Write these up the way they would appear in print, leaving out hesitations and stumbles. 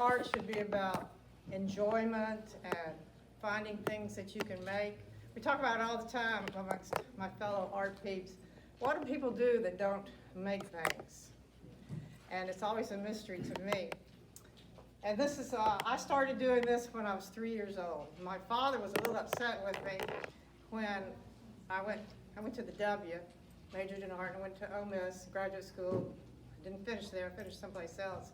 art should be about enjoyment and finding things that you can make. We talk about it all the time amongst my fellow art peeps. What do people do that don't make things? And it's always a mystery to me. And this is, I started doing this when I was 3 years old. My father was a little upset with me when I went to the W, majored in art, and went to Ole Miss, graduate school. I didn't finish there, I finished someplace else.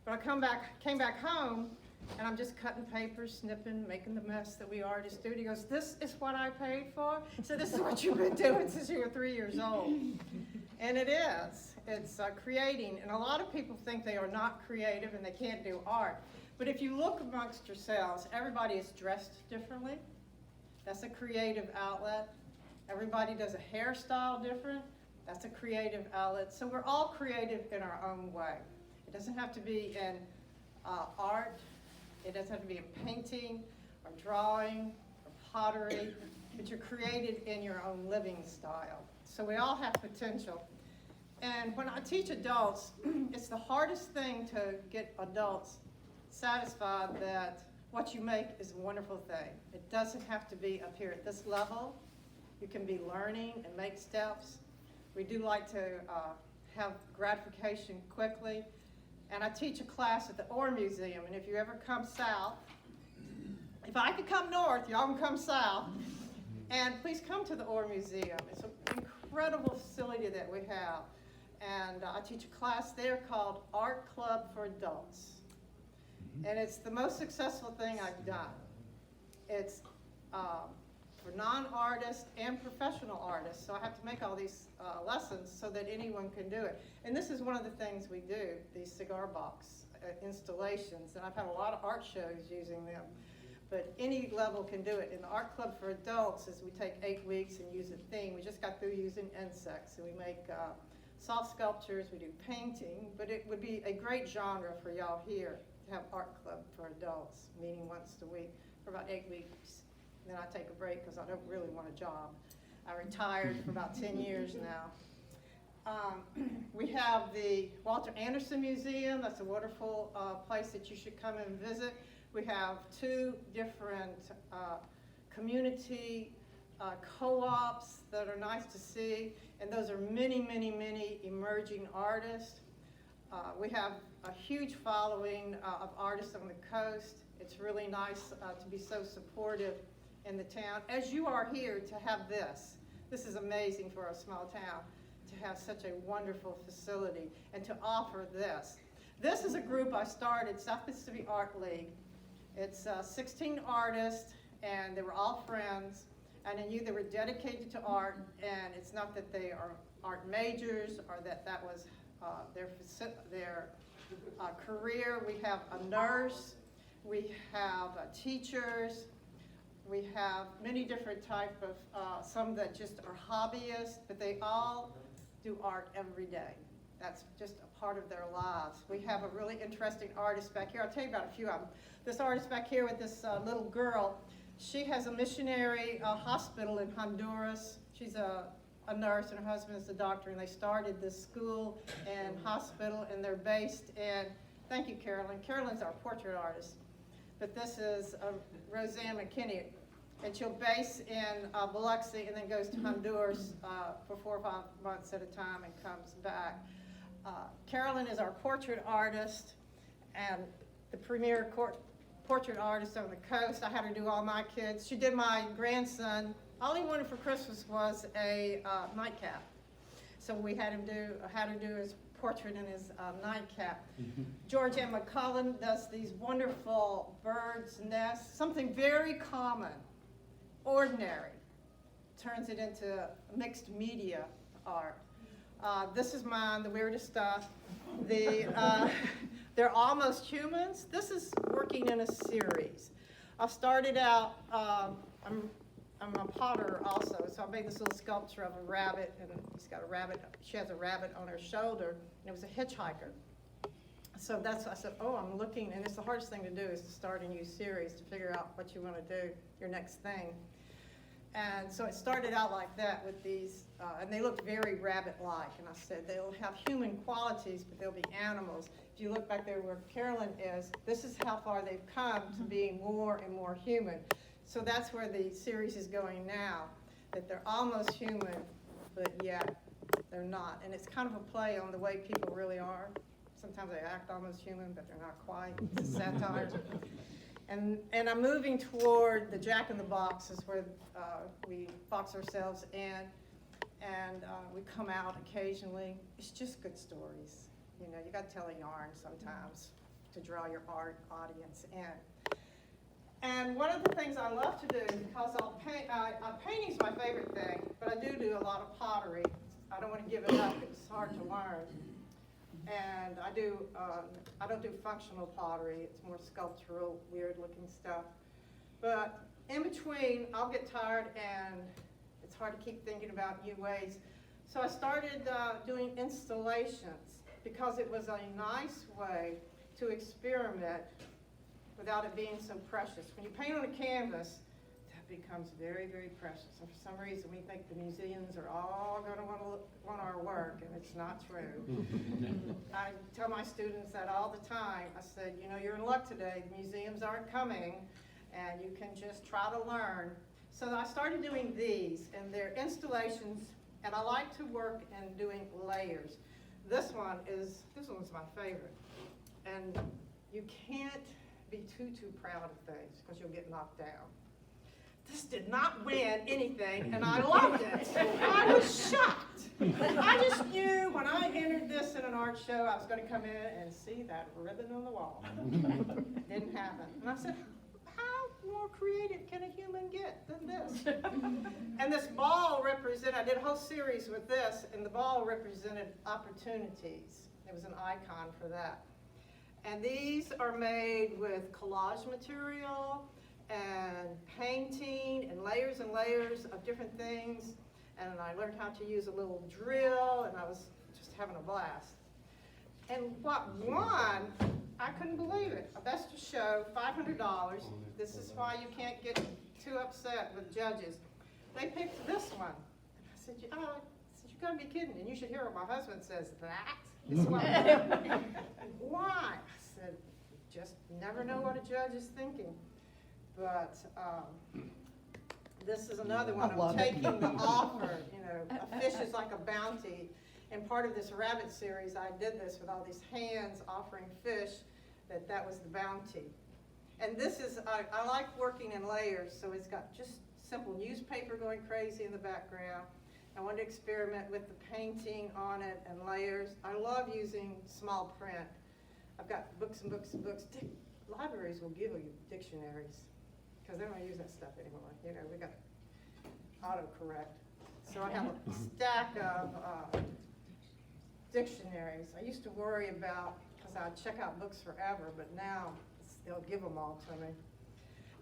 But I came back home, and I'm just cutting papers, snipping, making the mess that we artists do. He goes, "This is what I paid for?" So this is what you've been doing since you were 3 years old. And it is. It's creating. And a lot of people think they are not creative and they can't do art. But if you look amongst yourselves, everybody is dressed differently. That's a creative outlet. Everybody does a hairstyle different. That's a creative outlet. So we're all creative in our own way. It doesn't have to be in art. It doesn't have to be in painting or drawing or pottery, but you're creative in your own living style. So we all have potential. And when I teach adults, it's the hardest thing to get adults satisfied that what you make is a wonderful thing. It doesn't have to be up here at this level. You can be learning and make steps. We do like to have gratification quickly. And I teach a class at the Ore Museum, and if you ever come south, if I could come north, y'all can come south, and please come to the Ore Museum. It's an incredible facility that we have, and I teach a class there called Art Club for Adults, and it's the most successful thing I've done. It's for non-artists and professional artists, so I have to make all these lessons so that anyone can do it. And this is one of the things we do, these cigar box installations, and I've had a lot of art shows using them, but any level can do it. In the Art Club for Adults is we take 8 weeks and use a theme. We just got through using insects, and we make soft sculptures, we do painting, but it would be a great genre for y'all here to have Art Club for Adults, meeting once a week for about 8 weeks. Then I take a break because I don't really want a job. I retired for about 10 years now. We have the Walter Anderson Museum. That's a wonderful place that you should come and visit. We have 2 different community co-ops that are nice to see, and those are many, many, many emerging artists. We have a huge following of artists on the coast. It's really nice to be so supportive in the town, as you are here to have this. This is amazing for a small town to have such a wonderful facility and to offer this. This is a group I started, South Mississippi Art League. It's 16 artists, and they were all friends, and I knew they were dedicated to art, and it's not that they are art majors or that was their career. We have a nurse, we have teachers, we have many different type of, some that just are hobbyists, but they all do art every day. That's just a part of their lives. We have a really interesting artist back here. I'll tell you about a few of them. This artist back here with this little girl, she has a missionary hospital in Honduras. She's a nurse, and her husband is a doctor, and they started this school and hospital, and they're based in, thank you, Carolyn. Carolyn's our portrait artist. But this is Roseanne McKinney, and she'll base in Biloxi and then goes to Honduras for 4 or 5 months at a time and comes back. Carolyn is our portrait artist and the premier portrait artist on the coast. I had her do all my kids. She did my grandson. All he wanted for Christmas was a nightcap. So we had her do his portrait in his nightcap. George M. McCullen does these wonderful birds' nests, something very common, ordinary, turns it into mixed media art. This is mine, the weirdest stuff. They're almost humans. This is working in a series. I started out, I'm a potter also, so I made this little sculpture of a rabbit, and she has a rabbit on her shoulder, and it was a hitchhiker. So I said, I'm looking, and it's the hardest thing to do is to start a new series, to figure out what you want to do, your next thing. And so it started out like that with these, and they looked very rabbit-like. And I said, they'll have human qualities, but they'll be animals. If you look back there where Carolyn is, this is how far they've come to being more and more human. So that's where the series is going now, that they're almost human, but yet they're not. And it's kind of a play on the way people really are. Sometimes they act almost human, but they're not quite. It's a satire. And I'm moving toward the Jack in the Box, is where we box ourselves in, and we come out occasionally. It's just good stories. You know, you got to tell a yarn sometimes to draw your art audience in. And one of the things I love to do, because painting's my favorite thing, but I do a lot of pottery. I don't want to give it up. It's hard to learn. And I don't do functional pottery. It's more sculptural, weird-looking stuff. But in between, I'll get tired, and it's hard to keep thinking about new ways. So I started doing installations because it was a nice way to experiment without it being so precious. When you paint on a canvas, that becomes very, very precious. And for some reason, we think the museums are all going to want our work, and it's not true. I tell my students that all the time. I said, you know, you're in luck today. The museums aren't coming, and you can just try to learn. So I started doing these, and they're installations, and I like to work in doing layers. This one's my favorite, and you can't be too proud of things because you'll get knocked down. This did not win anything, and I loved it. I was shocked. I just knew when I entered this in an art show, I was going to come in and see that ribbon on the wall. It didn't happen. And I said, how more creative can a human get than this? And this ball represented, I did a whole series with this, and the ball represented opportunities. It was an icon for that. And these are made with collage material and painting and layers of different things. And I learned how to use a little drill, and I was just having a blast. And what won, I couldn't believe it. A best of show, $500. This is why you can't get too upset with judges. They picked this one. And I said, you gotta be kidding. And you should hear what my husband says, that is what why? I said, just never know what a judge is thinking. But this is another one. I'm taking the offer. You know, a fish is like a bounty. And part of this rabbit series, I did this with all these hands offering fish, that was the bounty. And this is, I like working in layers, so it's got just simple newspaper going crazy in the background. I wanted to experiment with the painting on it and layers. I love using small print. I've got books and books and books. Libraries will give you dictionaries because they don't use that stuff anymore. You know, we got autocorrect. So I have a stack of dictionaries. I used to worry about, because I'd check out books forever, but now they'll give them all to me.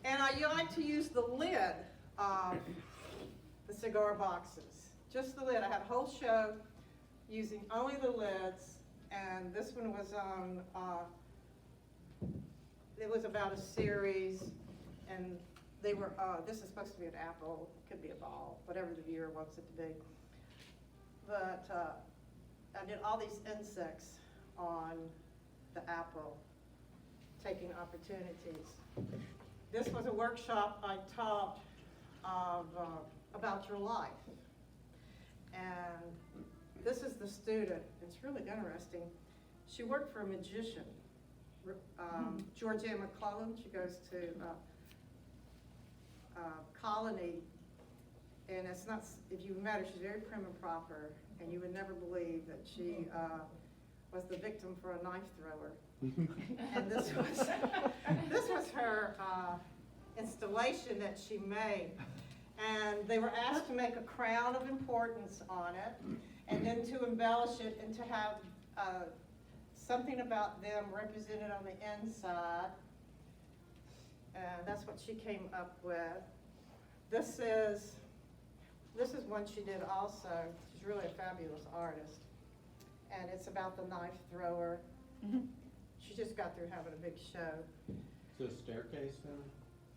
And I like to use the lid of the cigar boxes. Just the lid. I had a whole show using only the lids, and this one was on, it was about a series, and they were, this is supposed to be an apple, it could be a ball, whatever the viewer wants it to be. But I did all these insects on the apple, taking opportunities. This was a workshop I taught about your life. And this is the student. It's really interesting. She worked for a magician, Georgia McClellan. She goes to Colony, and it's not, if you met her, she's very prim and proper, and you would never believe that she was the victim for a knife thrower. And this was her installation that she made. And they were asked to make a crown of importance on it, and then to embellish it and to have something about them represented on the inside. And that's what she came up with. This is one she did also. She's really a fabulous artist. And it's about the knife thrower. She just got through having a big show. So a staircase then?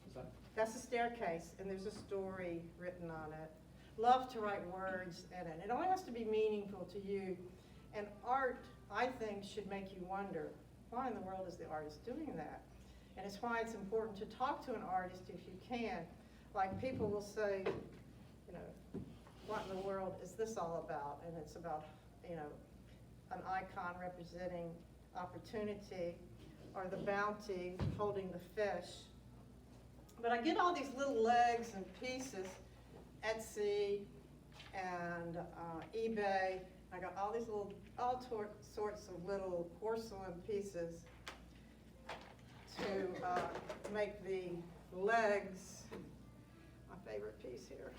Is that? That's a staircase, and there's a story written on it. Love to write words in it. It only has to be meaningful to you. And art, I think, should make you wonder, why in the world is the artist doing that? And it's why it's important to talk to an artist if you can. Like, people will say, you know, what in the world is this all about? And it's about, you know, an icon representing opportunity, or the bounty holding the fish. But I get all these little legs and pieces, Etsy and eBay. I got all these little, sorts of little porcelain pieces to make the legs. My favorite piece here.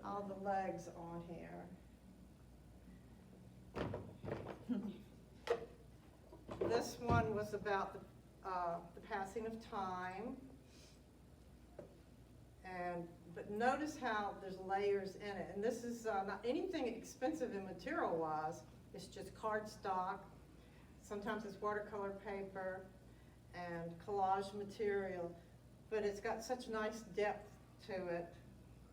All the legs on here. This one was about the passing of time. But notice how there's layers in it. And this is not anything expensive in material-wise. It's just cardstock. Sometimes it's watercolor paper and collage material. But it's got such nice depth to it,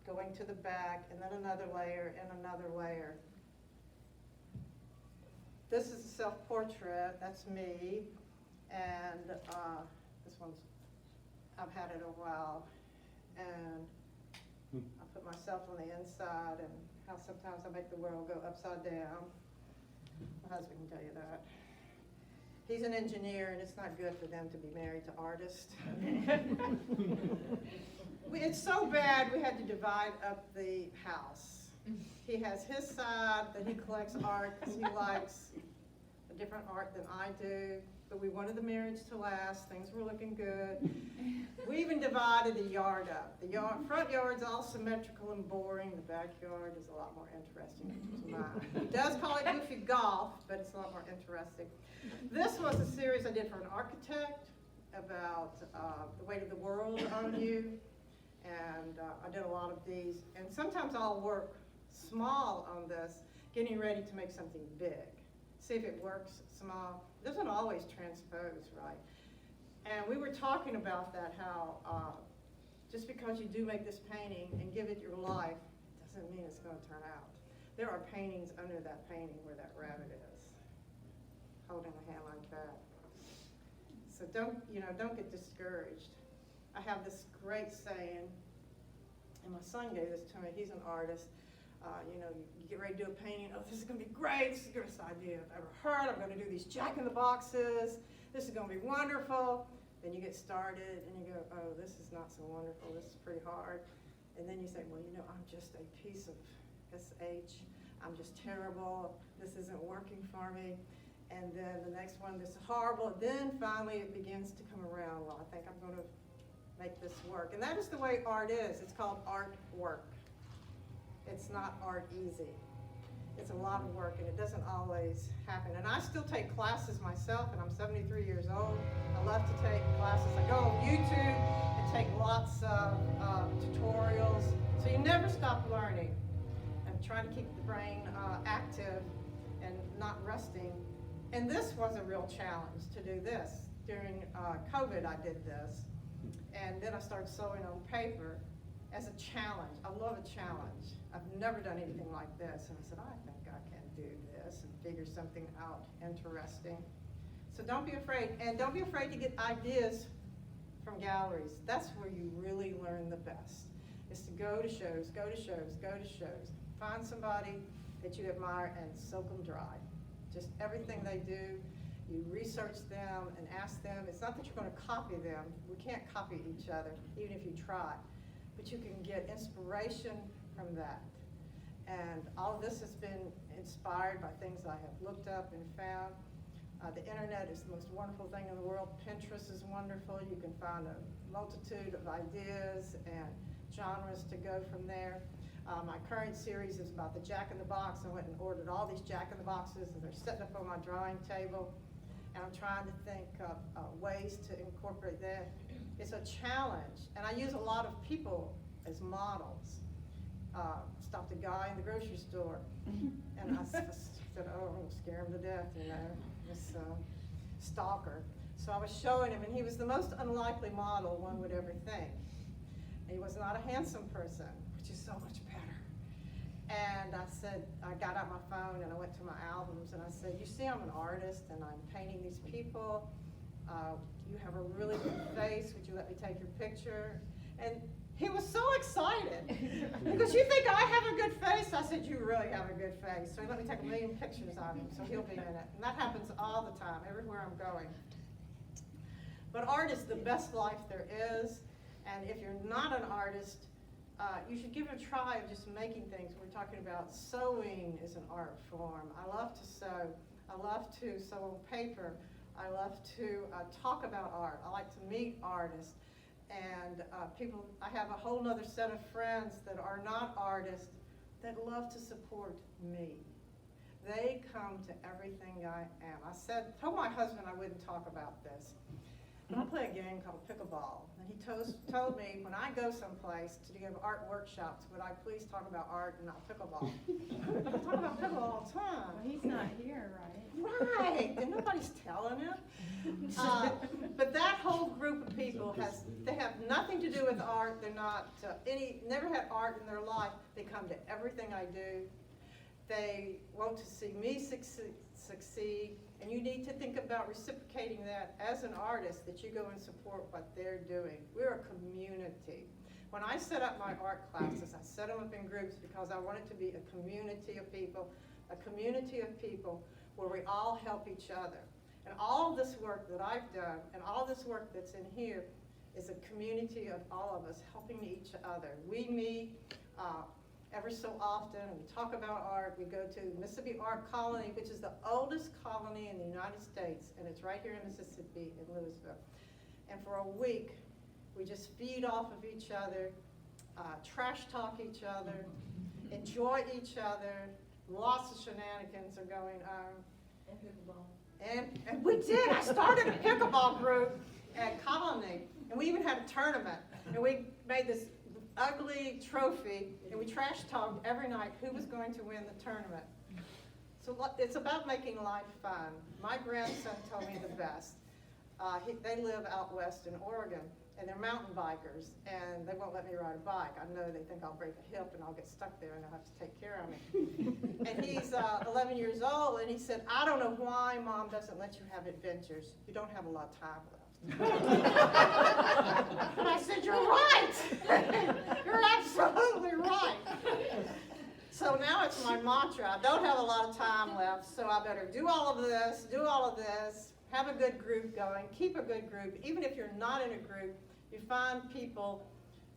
going to the back, and then another layer and another layer. This is a self-portrait. That's me. And this one's, I've had it a while. And I put myself on the inside, and how sometimes I make the world go upside down. My husband can tell you that. He's an engineer, and it's not good for them to be married to artists. It's so bad we had to divide up the house. He has his side that he collects art because he likes a different art than I do. But we wanted the marriage to last. Things were looking good. We even divided the yard up. The front yard's all symmetrical and boring. The backyard is a lot more interesting, which was mine. He does call it goofy golf, but it's a lot more interesting. This was a series I did for an architect about the weight of the world on you. And I did a lot of these. And sometimes I'll work small on this, getting ready to make something big. See if it works small. It doesn't always transpose, right? And we were talking about that, how just because you do make this painting and give it your life, doesn't mean it's going to turn out. There are paintings under that painting where that rabbit is, holding a hand like that. So don't get discouraged. I have this great saying, and my son gave this to me. He's an artist. You get ready to do a painting. Oh, this is going to be great. This is the greatest idea I've ever heard. I'm going to do these jack-in-the-boxes. This is going to be wonderful. Then you get started, and you go, oh, this is not so wonderful. This is pretty hard. And then you say, well, I'm just a piece of SH. I'm just terrible. This isn't working for me. And then the next one, this is horrible. Then finally it begins to come around. Well, I think I'm going to make this work. And that is the way art is. It's called artwork. It's not art easy. It's a lot of work, and it doesn't always happen. And I still take classes myself, and I'm 73 years old. I love to take classes. I go on YouTube and take lots of tutorials. So you never stop learning. I'm trying to keep the brain active and not resting. And this was a real challenge to do this. During COVID, I did this. And then I started sewing on paper as a challenge. I love a challenge. I've never done anything like this. And I said, I think I can do this and figure something out interesting. So don't be afraid. And don't be afraid to get ideas from galleries. That's where you really learn the best, is to go to shows, go to shows, go to shows. Find somebody that you admire and soak them dry. Just everything they do, you research them and ask them. It's not that you're going to copy them. We can't copy each other, even if you try. But you can get inspiration from that. And all of this has been inspired by things I have looked up and found. The internet is the most wonderful thing in the world. Pinterest is wonderful. You can find a multitude of ideas and genres to go from there. My current series is about the Jack-in-the-Box. I went and ordered all these Jack-in-the-Boxes, and they're sitting up on my drawing table. And I'm trying to think of ways to incorporate that. It's a challenge, and I use a lot of people as models. Stopped a guy in the grocery store, and I said, oh, I'm going to scare him to death, this stalker. So I was showing him, and he was the most unlikely model one would ever think. And he was not a handsome person, which is so much better. And I said, I got out my phone and I went to my albums and I said, you see I'm an artist and I'm painting these people. You have a really good face. Would you let me take your picture? And he was so excited. He goes, you think I have a good face? I said, you really have a good face. So he let me take 1 million pictures of him, so he'll be in it. And that happens all the time, everywhere I'm going. But art is the best life there is. And if you're not an artist, you should give it a try of just making things. We're talking about sewing is an art form. I love to sew. I love to sew on paper. I love to talk about art. I like to meet artists. And people, I have a whole other set of friends that are not artists that love to support me. They come to everything I am. Told my husband I wouldn't talk about this. But I play a game called pickleball. And he told me when I go someplace to give art workshops, would I please talk about art and not pickleball? I talk about pickleball all the time. Well, he's not here, right? Right, and nobody's telling him. But that whole group of people they have nothing to do with art. They're not never had art in their life. They come to everything I do. They want to see me succeed, and you need to think about reciprocating that as an artist, that you go and support what they're doing. We're a community. When I set up my art classes, I set them up in groups because I want it to be a community of people where we all help each other. And all this work that I've done, and all this work that's in here, is a community of all of us helping each other. We meet every so often, and we talk about art. We go to Mississippi Art Colony, which is the oldest colony in the United States, and it's right here in Mississippi, in Louisville. And for a week, we just feed off of each other, trash talk each other, enjoy each other. Lots of shenanigans are going on. And pickleball. And we did. I started a pickleball group at Colony, and we even had a tournament. And we made this ugly trophy, and we trash talked every night who was going to win the tournament. So it's about making life fun. My grandson told me the best. They live out west in Oregon, and they're mountain bikers, and they won't let me ride a bike. I know they think I'll break a hip and I'll get stuck there and they'll have to take care of me. And he's 11 years old, and he said, I don't know why Mom doesn't let you have adventures. You don't have a lot of time left. And I said, you're right. You're absolutely right. So now it's my mantra. I don't have a lot of time left, so I better do all of this, have a good group going, keep a good group. Even if you're not in a group, you find people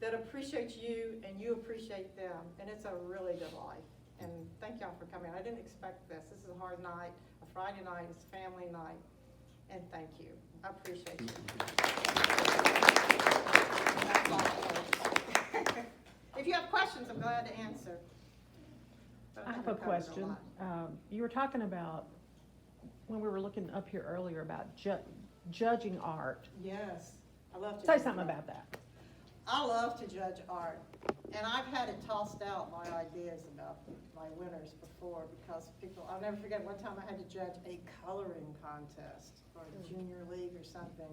that appreciate you and you appreciate them, and it's a really good life. And thank y'all for coming. I didn't expect this. This is a hard night, a Friday night, it's family night, and thank you. I appreciate you. If you have questions, I'm glad to answer. But I think have a we covered question. lot. You were talking about, when we were looking up here earlier, about judging art. Yes, I love to Say do something that. about that. I love to judge art, and I've had it tossed out, my ideas about my winners before, because I'll never forget one time I had to judge a coloring contest for the junior league or something.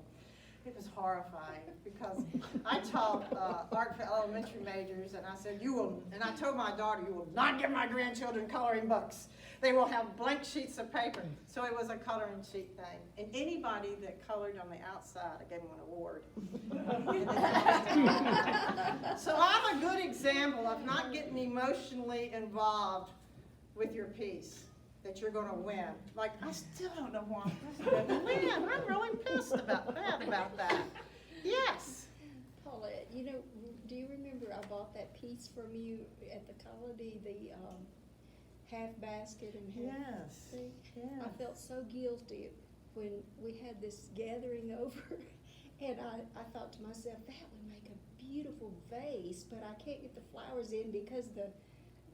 It was horrifying, because I taught art for elementary majors, and I said, and I told my daughter, you will not give my grandchildren coloring books. They will have blank sheets of paper. So it was a coloring sheet thing. And anybody that colored on the outside, I gave them an award. So I'm a good example of not getting emotionally involved with your piece that you're going to win. Like, I still don't know why I'm going to win. I'm really pissed about that. Yes. Paulette, do you remember I bought that piece from you at the colony, the half basket and half thing? Yes. I felt so guilty when we had this gathering over, and I thought to myself, that would make a beautiful vase, but I can't get the flowers in because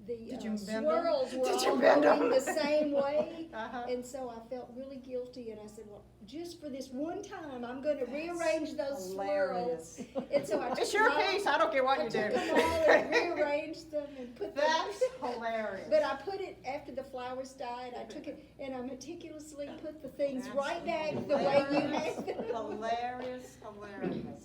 Did you bend them? swirls were Did you all bend going them? the same way. Uh-huh. And so I felt really guilty, and I said, well, just for this one time, I'm gonna rearrange those Hilarious. swirls. And so I took It's your them all- piece, I don't care what I you took do. them all and rearranged them and put them. That's hilarious. But I put it, after the flowers died, I took it and I meticulously put the things That's right back the way you hilarious, had them. Hilarious, hilarious.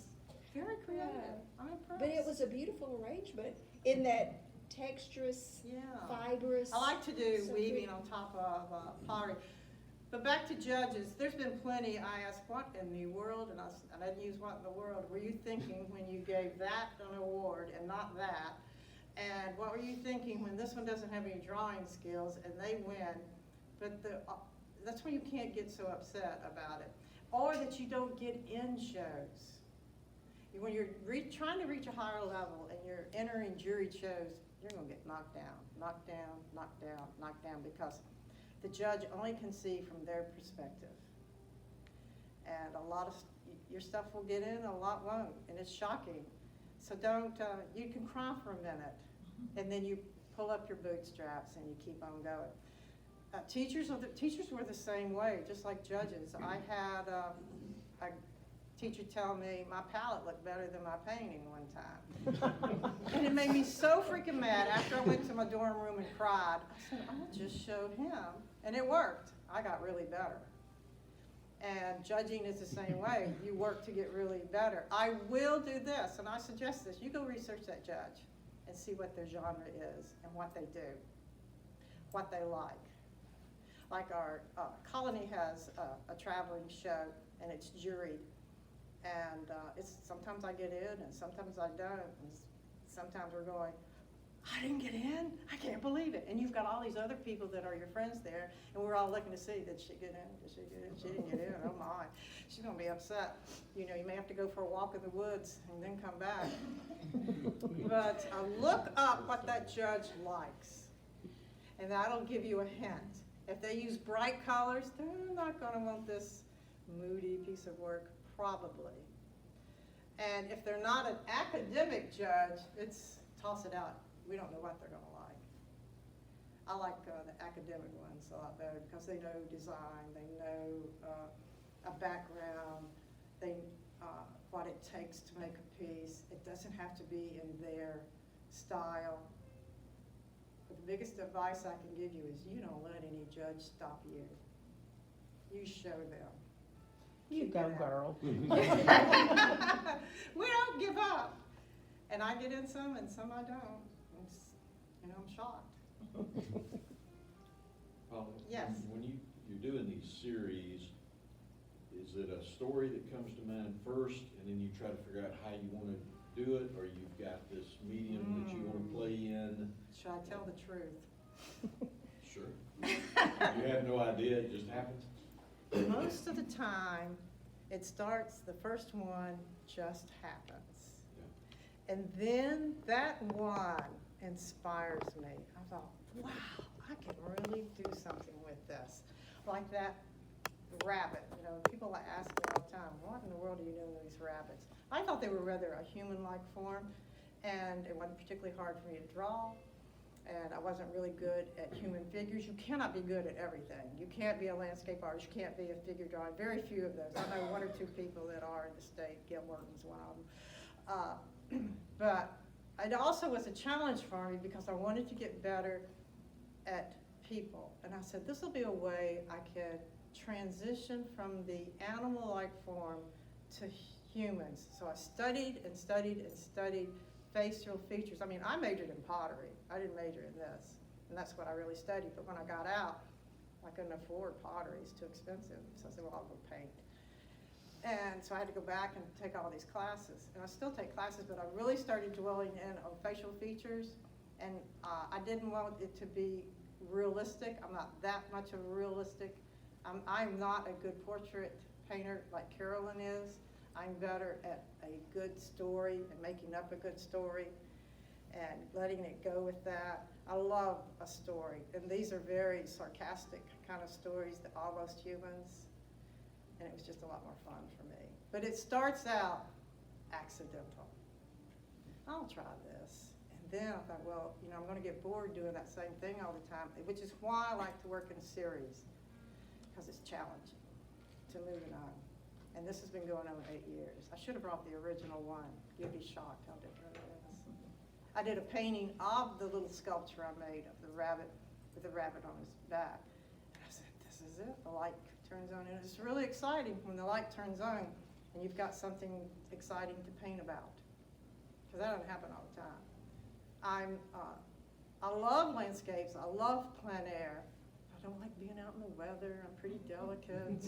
Very creative, I'm impressed. But it was a beautiful arrangement in that texturous, Yeah. fibrous. I like to do so weaving pretty. on top of pottery. But back to judges, there's been plenty, I asked, what in the world, and I didn't use what in the world, were you thinking when you gave that an award and not that? And what were you thinking when this one doesn't have any drawing skills and they win? But that's when you can't get so upset about it. Or that you don't get in shows. When you're trying to reach a higher level and you're entering jury shows, you're gonna get knocked down, knocked down, knocked down, knocked down, because the judge only can see from their perspective. And a lot of, your stuff will get in, a lot won't, and it's shocking. So don't, you can cry for a minute, and then you pull up your bootstraps and you keep on going. Teachers were the same way, just like judges. I had a teacher tell me my palette looked better than my painting one time. And it made me so freaking mad after I went to my dorm room and cried. I said, I just showed him. And it worked. I got really better. And judging is the same way. You work to get really better. I will do this, and I suggest this. You go research that judge and see what their genre is and what they do, what they like. Like our Colony has a traveling show, and it's juried. And sometimes I get in, and sometimes I don't. And sometimes we're going, I didn't get in? I can't believe it. And you've got all these other people that are your friends there, and we're all looking to see, did she get in? Did she get in? She didn't get in. Oh my. She's going to be upset. You know, you may have to go for a walk in the woods and then come back. But look up what that judge likes, and that'll give you a hint. If they use bright colors, they're not going to want this moody piece of work, probably. And if they're not an academic judge, it's toss it out. We don't know what they're going to like. I like the academic ones a lot better because they know design, they know a background, they what it takes to make a piece. It doesn't have to be in their style. But the biggest advice I can give you is you don't let any judge stop you. You show them. You go, girl. We don't give up. And I get in some and some I don't. I'm shocked. Paulette, Yes. When you're doing these series, is it a story that comes to mind first, and then you try to figure out how you want to do it, or you've got this medium that you want to play in? Should I tell the truth? Sure. You have no idea, it just happens? Most of the time, it starts, the first one just happens. Yeah. And then that one inspires me. I thought, wow, I can really do something with this. Like that rabbit, you know, people ask me all the time, what in the world are you doing with these rabbits? I thought they were rather a human-like form, and it wasn't particularly hard for me to draw, and I wasn't really good at human figures. You cannot be good at everything. You can't be a landscape artist, you can't be a figure drawing, very few of those. I know one or two people that are in the state, Gil Morton's one of them. But it also was a challenge for me because I wanted to get better at people. And I said, this will be a way I can transition from the animal-like form to humans. So I studied and studied and studied facial features. I mean, I majored in pottery. I didn't major in this. And that's what I really studied. But when I got out, I couldn't afford pottery. It's too expensive. So I said, well, I'll go paint. And so I had to go back and take all these classes. And I still take classes, but I really started dwelling in on facial features. And I didn't want it to be realistic. I'm not that much of a realistic. I'm not a good portrait painter like Carolyn is. I'm better at a good story and making up a good story and letting it go with that. I love a story. And these are very sarcastic kind of stories, that almost humans. And it was just a lot more fun for me. But it starts out accidental. I'll try this. And then I thought, well, you know, I'm gonna get bored doing that same thing all the time, which is why I like to work in a series, because it's challenging to move it on. And this has been going on 8 years. I should have brought the original one. You'd be shocked how different it is. I did a painting of the little sculpture I made of the rabbit, with the rabbit on his back. And I said, this is it, the light turns on. And it's really exciting when the light turns on and you've got something exciting to paint about. Because that doesn't happen all the time. I love landscapes, I love plein air. I don't like being out in the weather, I'm pretty delicate.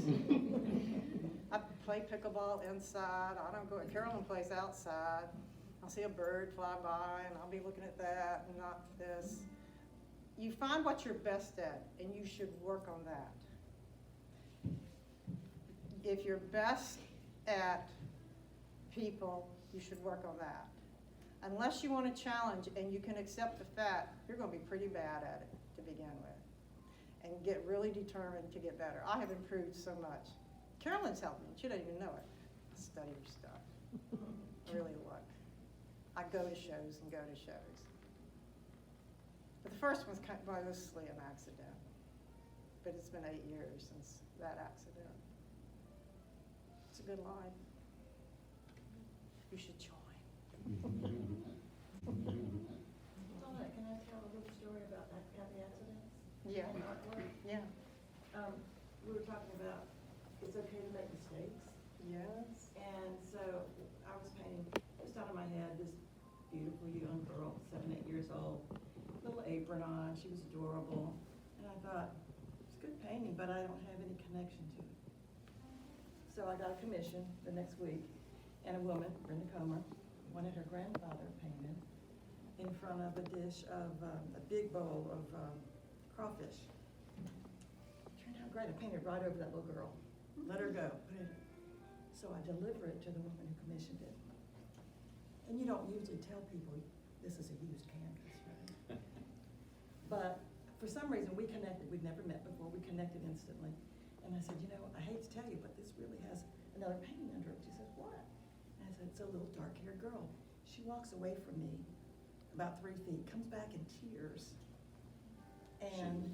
I play pickleball inside, I don't go, Carolyn plays outside. I'll see a bird fly by and I'll be looking at that and not this. You find what you're best at and you should work on that. If you're best at people, you should work on that. Unless you want a challenge and you can accept the fact you're going to be pretty bad at it to begin with and get really determined to get better. I have improved so much. Carolyn's helped me. She doesn't even know it. I study her stuff. I really look. I go to shows and go to shows. But the first one's kind of mostly an accident. But it's been 8 years since that accident. It's a good life. You should join. Paulette, can I tell a little story about the accidents? Yeah. And artwork? Yeah. We were talking about it's okay to make mistakes. Yes. And so I was painting, just out of my head, this beautiful young girl, 7, 8 years old, little apron on, she was adorable. And I thought, it's good painting, but I don't have any connection to it. So I got a commission the next week, and a woman, Brenda Comer, wanted her grandfather painted in front of a dish of, a big bowl of crawfish. Turned out great, I painted right over that little girl. Let her go. So I deliver it to the woman who commissioned it. And you don't usually tell people this is a used canvas, right? But for some reason we connected. We'd never met before. We connected instantly. And I said, you know, I hate to tell you, but this really has another painting under it. She says, what? And I said, it's a little dark-haired girl. She walks away from me about 3 feet, comes back in tears. And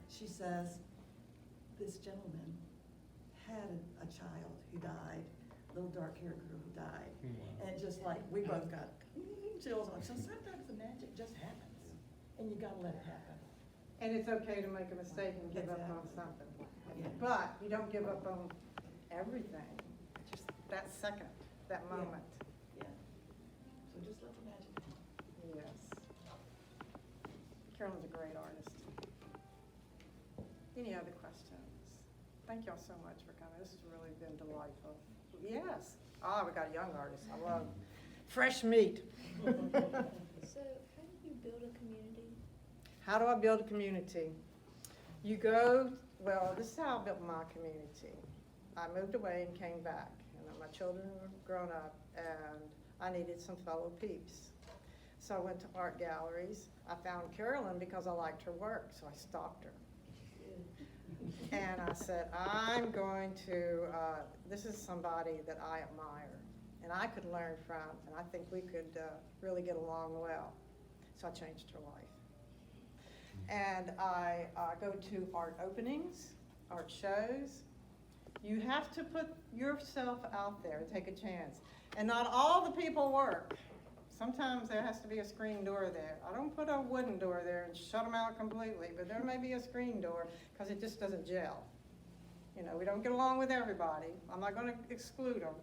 she says, this gentleman had a child who died, little dark-haired girl who died. And it just like, we both got chills on. So sometimes the magic just happens, and you gotta let it happen. And it's okay to make a mistake and give up on Exactly. something. Yeah. But you don't give up on everything, just that second, that Yeah. moment. Yeah. So just let the magic happen. Yes. Carolyn's a great artist. Any other questions? Thank y'all so much for coming. This has really been delightful. Yes. Ah, we got a young artist. I love fresh meat. So how do you build a community? How do I build a community? You go, well, this is how I built my community. I moved away and came back, and my children were grown up, and I needed some fellow peeps. So I went to art galleries. I found Carolyn because I liked her work, so I stalked her. And I said, I'm going to, this is somebody that I admire, and I could learn from, and I think we could really get along well. So I changed her life. And I go to art openings, art shows. You have to put yourself out there and take a chance. And not all the people work. Sometimes there has to be a screen door there. I don't put a wooden door there and shut them out completely, but there may be a screen door because it just doesn't gel. You know, we don't get along with everybody. I'm not going to exclude them,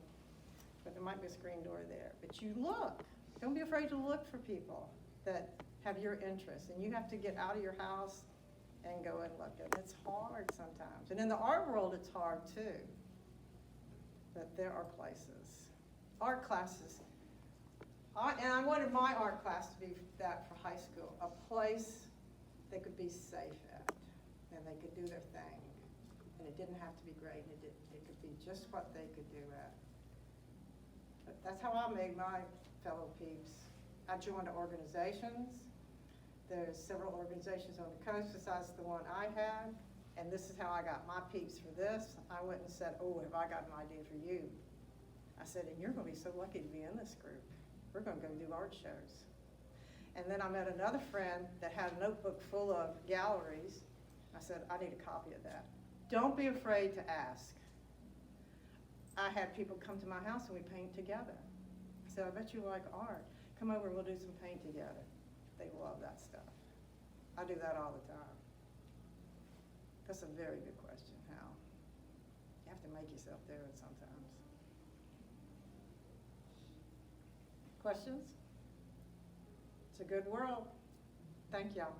but there might be a screen door there. But you look. Don't be afraid to look for people that have your interest, and you have to get out of your house and go and look. And it's hard sometimes. And in the art world, it's hard too. But there are places. Art classes. And I wanted my art class to be that for high school, a place they could be safe at, and they could do their thing. And it didn't have to be great, and it could be just what they could do at. But that's how I made my fellow peeps. I joined organizations. There's several organizations on the coast besides the one I had, and this is how I got my peeps for this. I went and said, oh, have I got an idea for you? I said, and you're gonna be so lucky to be in this group. We're gonna go do art shows. And then I met another friend that had a notebook full of galleries. I said, I need a copy of that. Don't be afraid to ask. I had people come to my house and we paint together. I said, I bet you like art. Come over and we'll do some paint together. They love that stuff. I do that all the time. That's a very good question, how? You have to make yourself do it sometimes. Questions? It's a good world. Thank y'all.